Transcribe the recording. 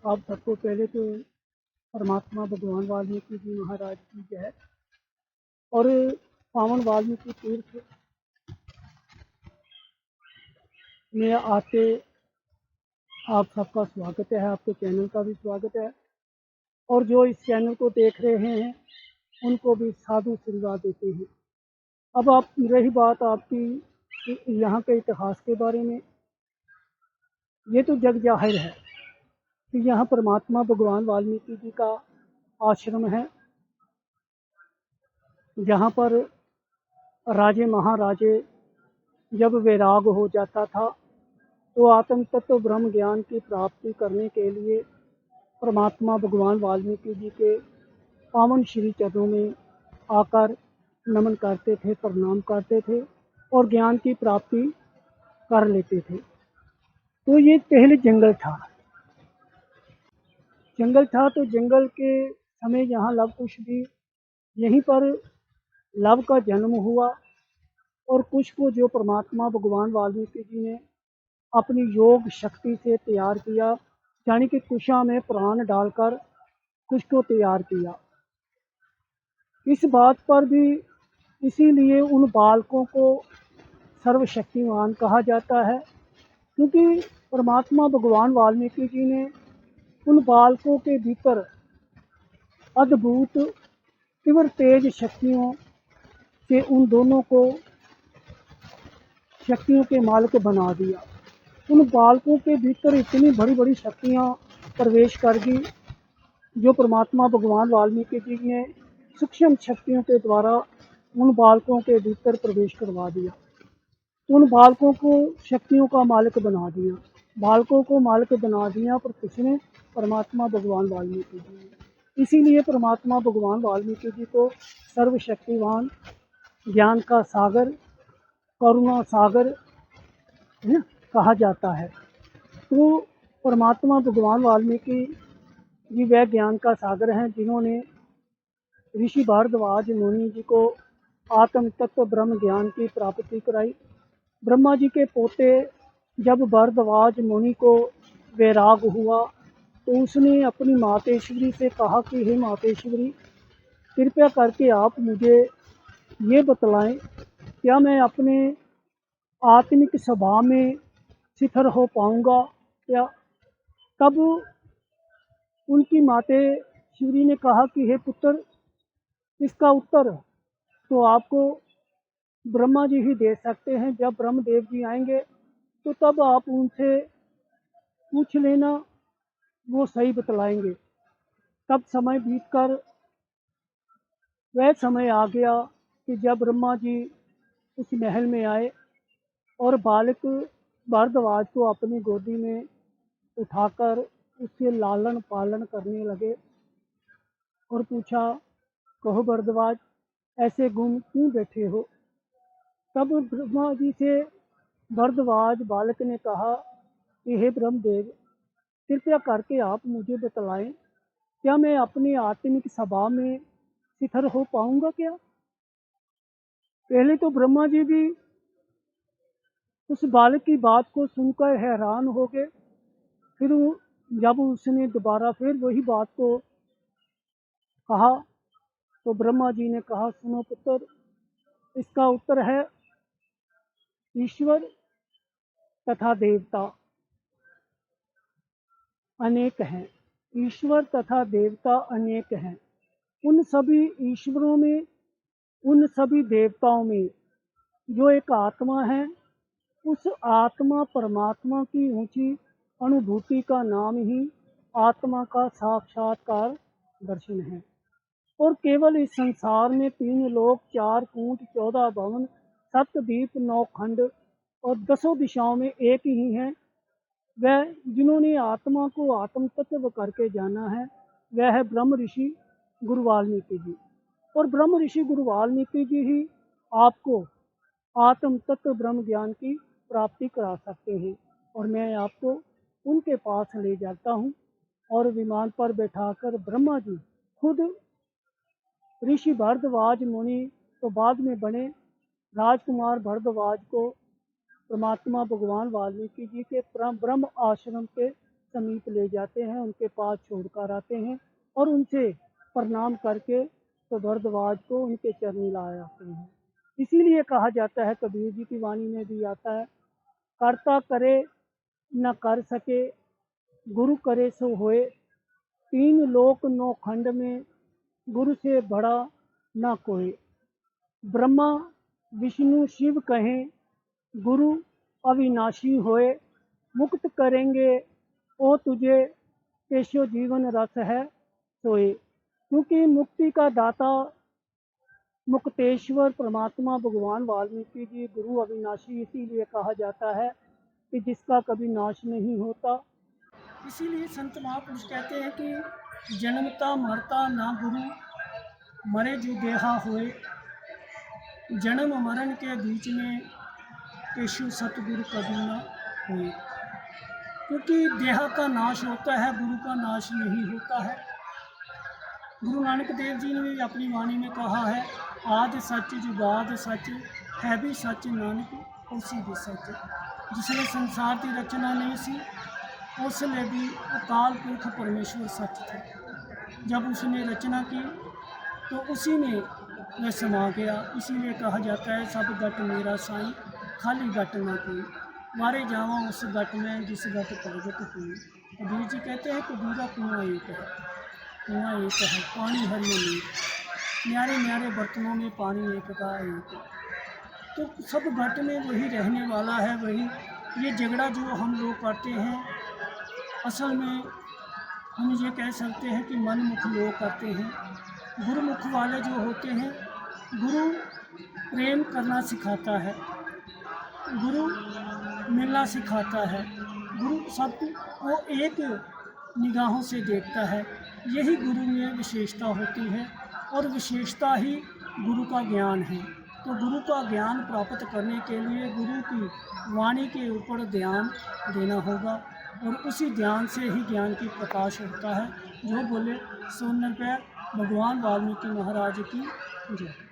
आप सबको पहले तो परमात्मा भगवान वाल्मीकि जी महाराज की जय। और पावन वाल्मीकि तीर्थ में आते आप सबका स्वागत है, आपके चैनल का भी स्वागत है। और जो इस चैनल को देख रहे हैं उनको भी साधु आशीर्वाद देते हैं। अब आप रही बात आपकी यहाँ के इतिहास के बारे में, ये तो जग जाहिर है कि यहाँ परमात्मा भगवान वाल्मीकि जी का आश्रम है, जहाँ पर राजे महाराजे जब वैराग हो जाता था तो आत्म तत्व ब्रह्म ज्ञान की प्राप्ति करने के लिए परमात्मा भगवान वाल्मीकि जी के पावन श्री चरणों में आकर नमन करते थे, प्रणाम करते थे और ज्ञान की प्राप्ति कर लेते थे। तो ये पहले जंगल था तो जंगल के समय यहाँ लव कुश भी यहीं पर लव का जन्म हुआ और कुश को जो परमात्मा भगवान वाल्मीकि जी ने अपनी योग शक्ति से तैयार किया, यानी कि कुशा में प्राण डालकर कुश को तैयार किया। इस बात पर भी इसीलिए उन बालकों को सर्वशक्तिमान कहा जाता है, क्योंकि परमात्मा भगवान वाल्मीकि जी ने उन बालकों के भीतर अद्भुत तीव्र तेज शक्तियों से उन दोनों को शक्तियों के मालिक बना दिया। उन बालकों के भीतर इतनी बड़ी बड़ी शक्तियाँ प्रवेश कर गई जो परमात्मा भगवान वाल्मीकि जी ने सूक्ष्म शक्तियों के द्वारा उन बालकों के भीतर प्रवेश करवा दिया, उन बालकों को शक्तियों का मालिक बना दिया। बालकों को मालिक बना दिया पर किसने? परमात्मा भगवान वाल्मीकि जी ने। इसीलिए परमात्मा भगवान वाल्मीकि जी को सर्वशक्तिवान, ज्ञान का सागर, करुणा सागर कहा जाता है। तो परमात्मा भगवान वाल्मीकि जी वह ज्ञान का सागर हैं जिन्होंने ऋषि भारद्वाज मुनि जी को आत्म तत्व ब्रह्म ज्ञान की प्राप्ति कराई। ब्रह्मा जी के पोते जब भारद्वाज मुनि को वैराग हुआ तो उसने अपनी मातेश्वरी से कहा कि हे मातेश्वरी, कृपया करके आप मुझे ये बतलाएं, क्या मैं अपने आत्मिक स्वभाव में शिथिल हो पाऊंगा क्या? तब उनकी मातेश्वरी ने कहा कि हे पुत्र, इसका उत्तर तो आपको ब्रह्मा जी ही दे सकते हैं। जब ब्रह्मदेव जी आएंगे तो तब आप उनसे पूछ लेना, वो सही बतलाएंगे। तब समय बीतकर वह समय आ गया कि जब ब्रह्मा जी उस महल में आए और बालक भारद्वाज को अपनी गोदी में उठाकर उससे लालन पालन करने लगे और पूछा, कहो भारद्वाज, ऐसे गुम क्यों बैठे हो? तब ब्रह्मा जी से भारद्वाज बालक ने कहा कि हे ब्रह्मदेव, कृपया करके आप मुझे बतलाएं, क्या मैं अपने आत्मिक स्वभाव में शिथिल हो पाऊंगा क्या? पहले तो ब्रह्मा जी भी उस बालक की बात को सुनकर हैरान हो गए। फिर जब उसने दोबारा फिर वही बात को कहा तो ब्रह्मा जी ने कहा, सुनो पुत्र, इसका उत्तर है ईश्वर तथा देवता अनेक हैं। ईश्वर तथा देवता अनेक हैं। उन सभी ईश्वरों में, उन सभी देवताओं में जो एक आत्मा है, उस आत्मा परमात्मा की ऊंची अनुभूति का नाम ही आत्मा का साक्षात्कार दर्शन है। और केवल इस संसार में 3 लोक, 4 कूट, 14 भवन, 7 दीप, 9 खंड और 10 दिशाओं में एक ही है। वह जिन्होंने आत्मा को आत्म तत्व करके जाना है वह है ब्रह्म ऋषि गुरु वाल्मीकि जी। और ब्रह्म ऋषि गुरु वाल्मीकि जी ही आपको आत्म तत्व ब्रह्म ज्ञान की प्राप्ति करा सकते हैं। और मैं आपको उनके पास ले जाता हूँ और विमान पर बैठाकर ब्रह्मा जी खुद ऋषि भारद्वाज मुनि तो बाद में बने, राजकुमार भारद्वाज को परमात्मा भगवान वाल्मीकि जी के ब्रह्म आश्रम के समीप ले जाते हैं, उनके पास छोड़कर आते हैं और उनसे प्रणाम करके तो भरद्वाज को उनके चरनी लाए आते हैं। इसीलिए कहा जाता है, कबीर जी की वाणी में भी आता है, करता करे न कर सके, गुरु करे सो होए, तीन लोक नौ खंड में, गुरु से बड़ा न कोई। ब्रह्मा विष्णु शिव कहें, गुरु अविनाशी होए, मुक्त करेंगे ओ तुझे, केशव जीवन रस है सोए। क्योंकि मुक्ति का दाता मुक्तेश्वर परमात्मा भगवान वाल्मीकि जी गुरु अविनाशी इसीलिए कहा जाता है कि जिसका कभी नाश नहीं होता। इसीलिए संत महापुरुष कहते हैं कि जन्मता मरता ना गुरु, मरे जो देहा होए, जन्म मरण के बीच में केशव सतगुरु कभी ना हुए। क्योंकि देहा का नाश होता है, गुरु का नाश नहीं होता है। गुरु नानक देव जी ने भी अपनी वाणी में कहा है, आदि सच जुगाद सच, है भी सच नानक उसी भी सच। जिसने संसार की रचना नहीं सी, उसने भी अकाल पुरख परमेश्वर सच थे। जब उसने रचना की तो उसी में वह समा गया। इसीलिए कहा जाता है, सब गट मेरा साईं, खाली गट ना कोई, मारे जावा उस गट में जिस गट प्रगट हुई। कबीर जी कहते हैं, कबीरा कुआं एक है, कुआं एक है, पानी हरियो नीर, न्यारे न्यारे बर्तनों में पानी एक का एक। तो सब घट में वही रहने वाला है। वही ये झगड़ा जो हम लोग करते हैं, असल में हम ये कह सकते हैं कि मनमुख लोग करते हैं। गुरुमुख वाले जो होते हैं, गुरु प्रेम करना सिखाता है, गुरु मिलना सिखाता है, गुरु सबको एक निगाहों से देखता है। यही गुरु में विशेषता होती है और विशेषता ही गुरु का ज्ञान है। तो गुरु का ज्ञान प्राप्त करने के लिए गुरु की वाणी के ऊपर ध्यान देना होगा और उसी ध्यान से ही ज्ञान की प्रकाश होता है। जो बोले सो नर पे। भगवान वाल्मीकि महाराज की जय।